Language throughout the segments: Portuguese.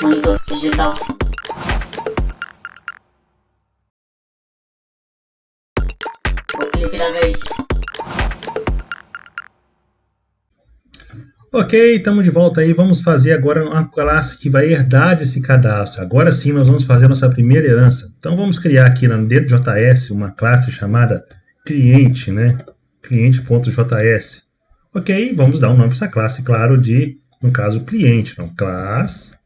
Monitor digital. O Felipe da vez. Ok, estamos de volta aí. Vamos fazer agora uma classe que vai herdar desse cadastro. Agora sim nós vamos fazer a nossa primeira herança. Então vamos criar aqui no DJS uma classe chamada cliente, né? Cliente.js. Ok, vamos dar um nome para essa classe, claro, de, no caso, cliente. Então, classe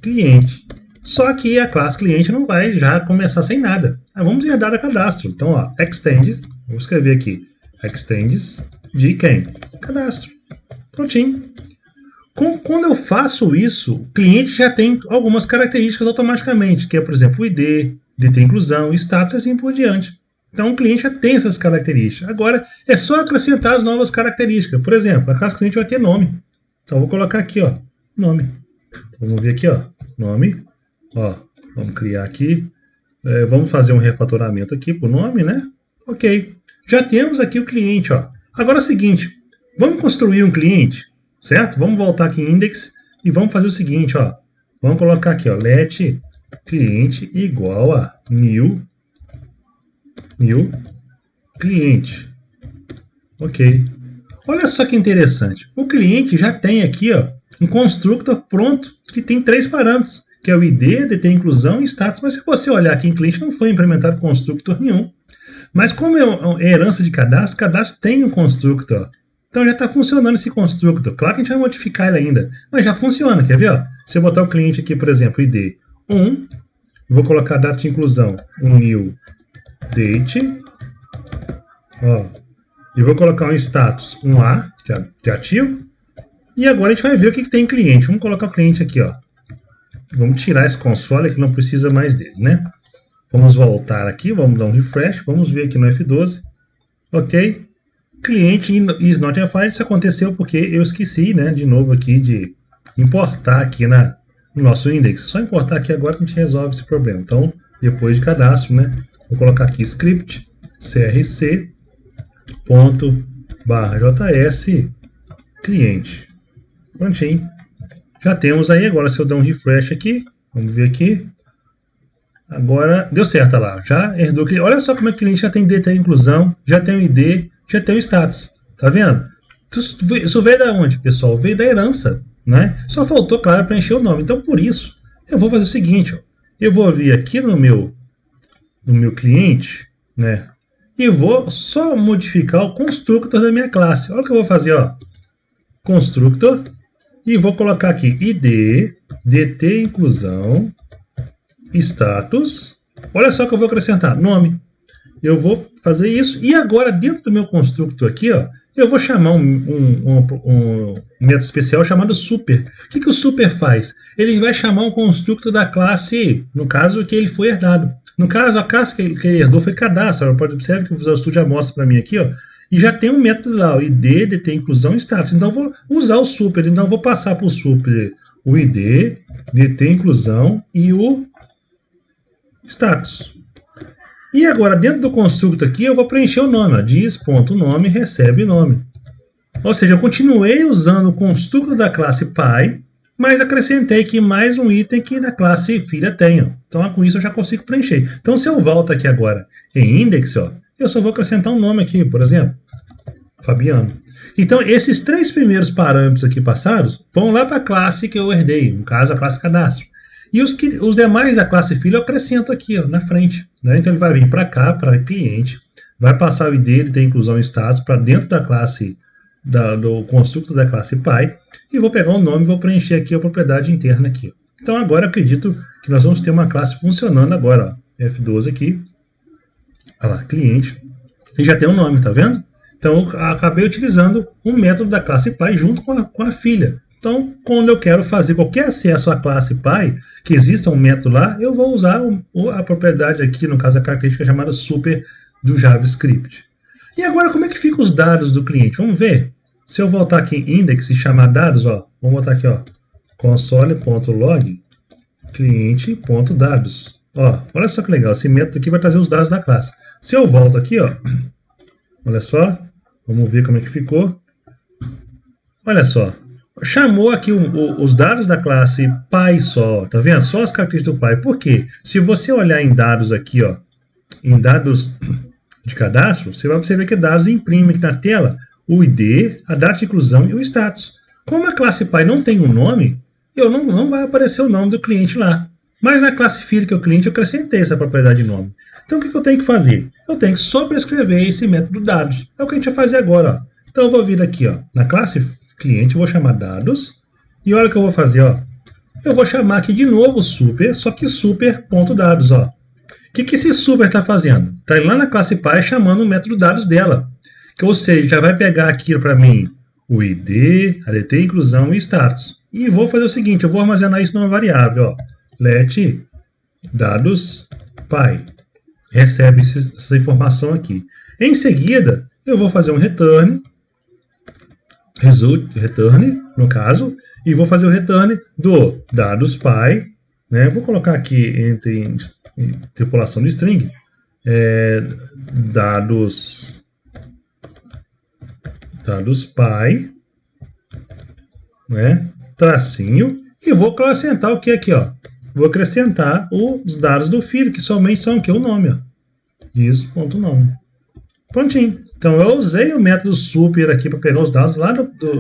cliente. Só que a classe cliente não vai já começar sem nada. Vamos herdar a cadastro. Então, ó, extends, vou escrever aqui, extends de quem? Cadastro. Prontinho. Quando eu faço isso, o cliente já tem algumas características automaticamente, que é, por exemplo, o ID, DT inclusão, status e assim por diante. Então o cliente já tem essas características. Agora é só acrescentar as novas características. Por exemplo, a classe cliente vai ter nome. Então eu vou colocar aqui, ó, nome. Então, vamos ver aqui, ó, nome. Ó, vamos criar aqui. Vamos fazer um refatoramento aqui para o nome, né? Ok. Já temos aqui o cliente, ó. Agora é o seguinte. Vamos construir um cliente, certo? Vamos voltar aqui em index e vamos fazer o seguinte, ó. Vamos colocar aqui, ó, let cliente igual a new cliente. Ok. Olha só que interessante. O cliente já tem aqui, ó, um constructor pronto que tem 3 parâmetros, que é o ID, DT inclusão e status. Mas se você olhar aqui em cliente, não foi implementado constructor nenhum. Mas como é herança de cadastro, cadastro tem um constructor. Então já está funcionando esse constructor. Claro que a gente vai modificar ele ainda, mas já funciona. Quer ver? Ó? Se eu botar o cliente aqui, por exemplo, ID 1, vou colocar data de inclusão, um new date, ó, e vou colocar um status, um A, que é ativo, e agora a gente vai ver o que tem em cliente. Vamos colocar o cliente aqui, ó. Vamos tirar esse console que não precisa mais dele, né? Vamos voltar aqui, vamos dar um refresh, vamos ver aqui no F12, ok? Cliente is not defined, isso aconteceu porque eu esqueci, né, de novo aqui de importar aqui no nosso index. É só importar aqui agora que a gente resolve esse problema. Então, depois de cadastro, né, vou colocar aqui script crc.js cliente. Prontinho. Já temos aí, agora se eu der um refresh aqui, vamos ver aqui. Agora, deu certo, olha lá, já herdou o cliente. Olha só como é que o cliente já tem DT inclusão, já tem o ID, já tem o status, tá vendo? Isso veio da onde, pessoal? Veio da herança, né? Só faltou, claro, preencher o nome. Então, por isso, eu vou fazer o seguinte, ó. Eu vou vir aqui no meu cliente, né? E vou só modificar o constructor da minha classe. Olha o que eu vou fazer, ó. Constructor, e vou colocar aqui ID, DT inclusão, status. Olha só que eu vou acrescentar, nome. Eu vou fazer isso e agora dentro do meu constructor aqui, ó, eu vou chamar um método especial chamado super. O que o super faz? Ele vai chamar um constructor da classe, no caso que ele foi herdado. No caso, a classe que ele herdou foi cadastro. Pode observar que o Visual Studio já mostra para mim aqui, ó, e já tem um método lá, o ID, DT inclusão e status. Então eu vou usar o super, então eu vou passar para o super o ID, DT inclusão e o status. E agora, dentro do constructor aqui, eu vou preencher o nome. Diz.nome recebe nome. Ou seja, eu continuei usando o constructor da classe pai, mas acrescentei aqui mais um item que na classe filha tem. Então, com isso, eu já consigo preencher. Então, se eu volto aqui agora em index, ó, eu só vou acrescentar um nome aqui, por exemplo, Fabiano. Então, esses 3 primeiros parâmetros aqui passados vão lá para a classe que eu herdei, no caso, a classe cadastro. E os demais da classe filha eu acrescento aqui, ó, na frente. Né? Então ele vai vir para cá, para cliente, vai passar o ID, ele tem inclusão e status para dentro da classe, do construto da classe pai, e vou pegar o nome e vou preencher aqui a propriedade interna aqui. Então agora eu acredito que nós vamos ter uma classe funcionando agora. Ó, F12 aqui, olha lá, cliente, e já tem um nome, tá vendo? Então eu acabei utilizando um método da classe pai junto com a filha. Então, quando eu quero fazer qualquer acesso à classe pai, que exista um método lá, eu vou usar a propriedade aqui, no caso a característica chamada super do JavaScript. E agora, como é que ficam os dados do cliente? Vamos ver? Se eu voltar aqui em index e chamar dados, ó, vamos botar aqui, ó, console.log cliente.dados. Ó, olha só que legal, esse método aqui vai trazer os dados da classe. Se eu volto aqui, ó, olha só, vamos ver como é que ficou. Olha só, chamou aqui os dados da classe pai só, tá vendo? Só as características do pai. Por quê? Se você olhar em dados aqui, ó, em dados de cadastro, você vai perceber que dados imprime aqui na tela o ID, a data de inclusão e o status. Como a classe pai não tem um nome, não vai aparecer o nome do cliente lá. Mas na classe filho, que é o cliente, eu acrescentei essa propriedade de nome. Então o que eu tenho que fazer? Eu tenho que sobrescrever esse método dados. É o que a gente vai fazer agora. Ó. Então eu vou vir aqui, ó, na classe cliente, eu vou chamar dados. E olha o que eu vou fazer. Ó. Eu vou chamar aqui de novo super, só que super.dados. O que esse super está fazendo? Está lá na classe pai chamando o método dados dela. Ou seja, já vai pegar aqui para mim o ID, a DT, inclusão e status. E vou fazer o seguinte, eu vou armazenar isso numa variável. Ó. Let dados pai. Recebe essa informação aqui. Em seguida, eu vou fazer um return, no caso, e vou fazer o return do dados pai, né? Vou colocar aqui entre interpolação de string, dados pai, né? Tracinho, e vou acrescentar o que aqui, ó? Vou acrescentar os dados do filho, que somente são o nome, ó. Isso.nome. Prontinho. Então eu usei o método super aqui para pegar os dados lá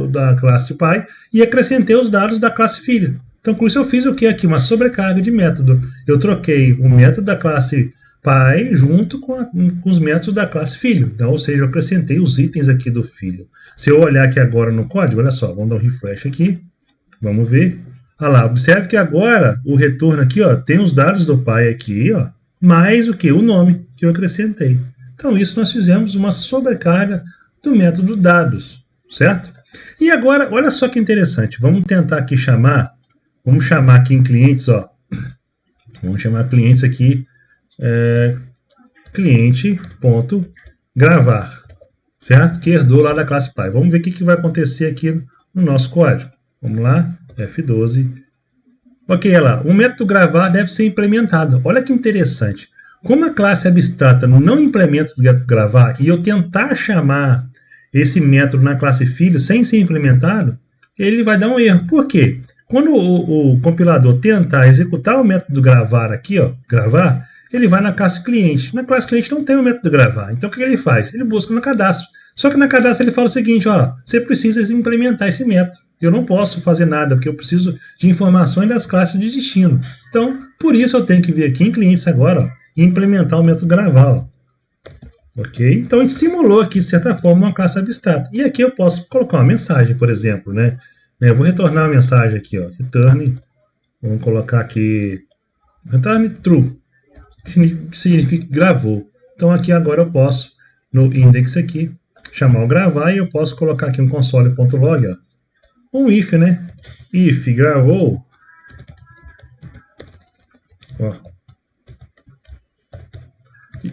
da classe pai e acrescentei os dados da classe filho. Então com isso eu fiz o que aqui? Uma sobrecarga de método. Eu troquei o método da classe pai junto com os métodos da classe filho. Então, ou seja, eu acrescentei os itens aqui do filho. Se eu olhar aqui agora no código, olha só, vamos dar um refresh aqui. Vamos ver. Olha lá, observe que agora o retorno aqui, ó, tem os dados do pai aqui, ó, mais o que? O nome que eu acrescentei. Então, isso nós fizemos uma sobrecarga do método dados, certo? E agora, olha só que interessante. Vamos tentar aqui vamos chamar aqui em clientes, ó. Vamos chamar clientes aqui, cliente.gravar, certo? Que herdou lá da classe pai. Vamos ver o que vai acontecer aqui no nosso código. Vamos lá. F12. Ok, olha lá. O método gravar deve ser implementado. Olha que interessante. Como a classe abstrata não implementa o método gravar e eu tentar chamar esse método na classe filho sem ser implementado, ele vai dar um erro. Por quê? Quando o compilador tentar executar o método gravar aqui, ó, gravar, ele vai na classe cliente. Na classe cliente não tem o método gravar. Então o que ele faz? Ele busca no cadastro. Só que na cadastro ele fala o seguinte, ó, você precisa implementar esse método. Eu não posso fazer nada, porque eu preciso de informações das classes de destino. Então, por isso eu tenho que vir aqui em clientes agora, ó, e implementar o método gravar. Ó. Ok? Então, a gente simulou aqui, de certa forma, uma classe abstrata. E aqui eu posso colocar uma mensagem, por exemplo. Né? Eu vou retornar a mensagem aqui. Ó, return, vamos colocar aqui, return true, que significa gravou. Então, aqui agora eu posso, no index aqui, chamar o gravar e eu posso colocar aqui um console.log, ó. Um if, né? If gravou. Ó.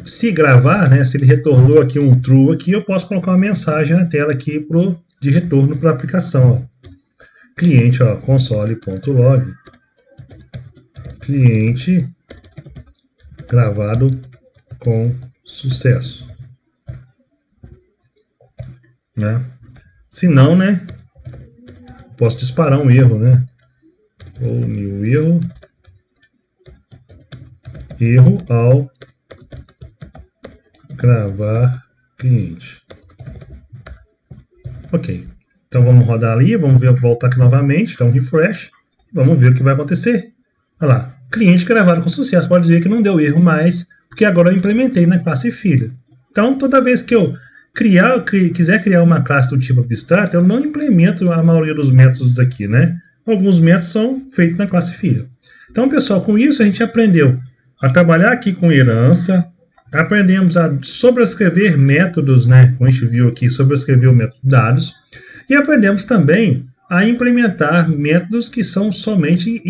Se gravar, né? Se ele retornou aqui um true aqui, eu posso colocar uma mensagem na tela aqui de retorno para a aplicação. Ó. Cliente, ó, console.log. Cliente gravado com sucesso. Né? Se não, né? Posso disparar um erro, né? Ou new erro. Erro ao gravar cliente. Ok. Então vamos rodar ali, vamos voltar aqui novamente, dar um refresh. Vamos ver o que vai acontecer. Olha lá. Cliente gravado com sucesso. Pode dizer que não deu erro mais, porque agora eu implementei na classe filho. Então toda vez que eu quiser criar uma classe do tipo abstrato, eu não implemento a maioria dos métodos aqui, né? Alguns métodos são feitos na classe filho. Então, pessoal, com isso a gente aprendeu a trabalhar aqui com herança, aprendemos a sobrescrever métodos, né? Como a gente viu aqui, sobrescrever o método dados, e aprendemos também a implementar métodos que são somente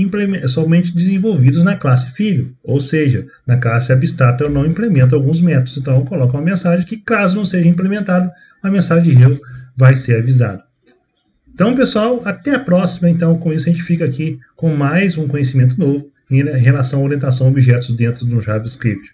desenvolvidos na classe filho, ou seja, na classe abstrata eu não implemento alguns métodos, então eu coloco uma mensagem que, caso não seja implementado, a mensagem de erro vai ser avisada. Então, pessoal, até a próxima. Então, com isso a gente fica aqui com mais um conhecimento novo em relação à orientação a objetos dentro do JavaScript.